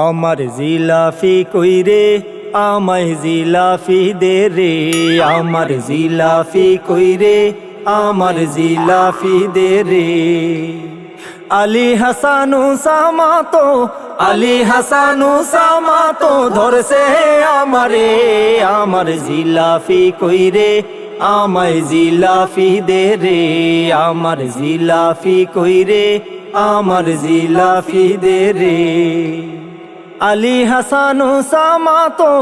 আমার জিলাফি কইরে আমায় জিলাফি দে রে, আমার জিলাফি কইরে আমার জিলাফি দে রে। আলী হাসানু সামাতো, আলী হাসানু সামাতো ধরছে আমারে, আমার জিলাফি কইরে আমায় জিলাফি দে রে, আমার জিলাফি কইরে আমার জিলাফি দে রে। আলী হাসানু সামাতো,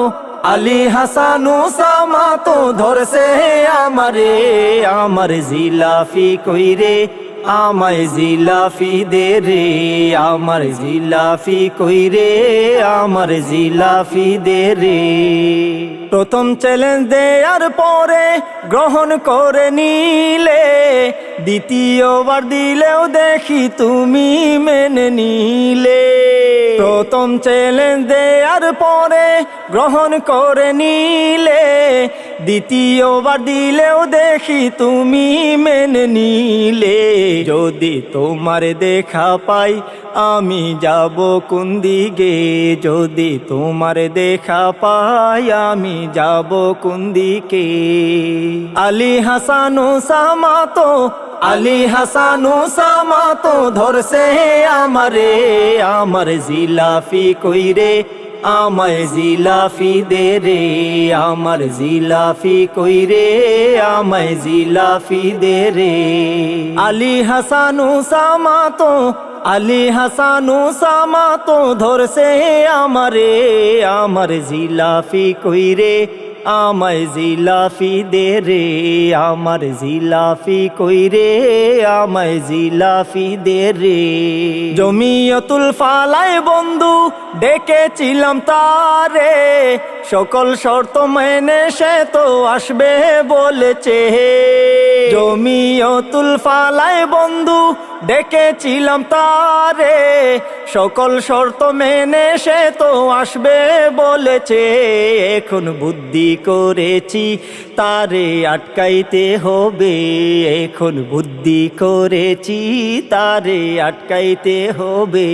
আলী হাসানু সামাতো ধরছে আমারে, আমার জিলাফি কইরে আমায় জিলাফি দে রে, আমার জিলাফি কইরে আমার জিলাফি দে রে। প্রথম চ্যালেঞ্জ দেয়ার পরে গ্রহণ করে নিলে, দ্বিতীয়বার দিলেও দেখি তুমি মেনে নিলে। প্রথম চ্যালেঞ্জ দেয়ার পরে গ্রহণ করে নিলে, দ্বিতীয়বার দিলেও দেখি তুমি মেনে নিলে। যদি তোমার দেখা পাই আমি যাব কোন দিকে, যদি তোমার দেখা পাই আমি যাব কোন দিকে। আলী হাসানু সামাতো, আলী হাসানু সামাতো ধরছে আমারে, আমার জিলাফি কইরে আমায় জিলাফি দে রে, আমার জিলাফি কইরে আমায় জিলাফি দে রে। আলী হাসানু সামাতো, আলী হাসানু সামাতো ধরছে আমারে, আমার জিলাফি কইরে আমায় জিলাফি দে রে, আমার জিলাফি কইরে আমায় জিলাফি দে রে। জমিয়তুল ফালায় বন্ধু ডেকেছিলাম তারে, সকল শর্ত মেনে সে তো আসবে বলেছে। জমিয়তুল ফালায় বন্ধু ডেকেছিলাম তারে, সকল শর্ত মেনে সে তো আসবে বলেছে। এখন বুদ্ধি করেছি তারে আটকাইতে হবে, এখন বুদ্ধি করেছি তারে আটকাইতে হবে।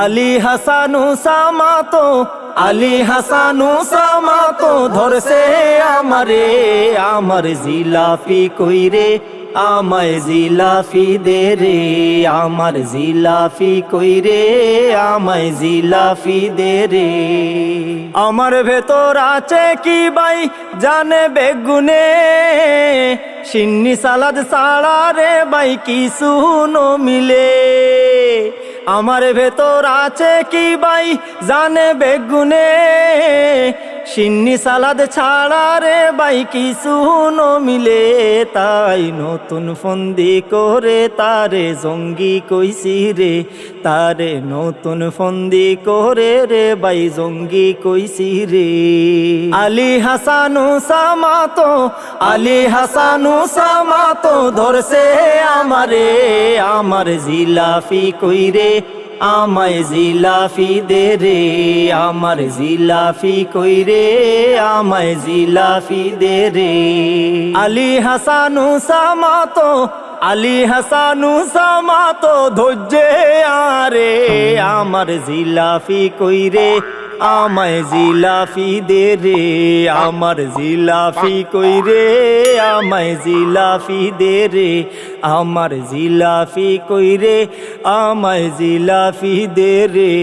আলী হাসানু সামাতো, আলী হাসানু সামাতো ধরছে আমারে, আমার জিলাফি কইরে আমায় জিলাফি দে রে, আমার জিলাফি কইরে আমায় জিলাফি দে রে। আমার ভেতর আছে কি ভাই জানে বেগুনে, সিন্নি সালাদ ছাড়া রে ভাই কিছু নো মিলে। আমার ভেতর আছে কি ভাই জানে বেগুনে, সিন্নি সালাদ ছাড়া রে ভাই কিছু নো মিলে। তাই নতুন ফন্দি করে তারে জঙ্গি কইছি রে, তারে নতুন ফন্দি করে রে ভাই জঙ্গি কইছি রে। আলী হাসানু সামাতো, আলী হাসানু সামাতো ধরছে আমারে, আমার জিলাফি কইরে আমায় জিলাফি দে রে, আমার জিলাফি কইরে আমায় জিলাফি দে রে। আলী হাসানু সামাতো, আলী হাসানু সামাতো ধৈর্যে আরে, আমার জিলাফি কইরে আমায় জিলাফি দে রে, আমার জিলাফি কইরে আমায় জিলাফি দে রে, আমার জিলাফি কইরে আমায় জিলাফি দে রে।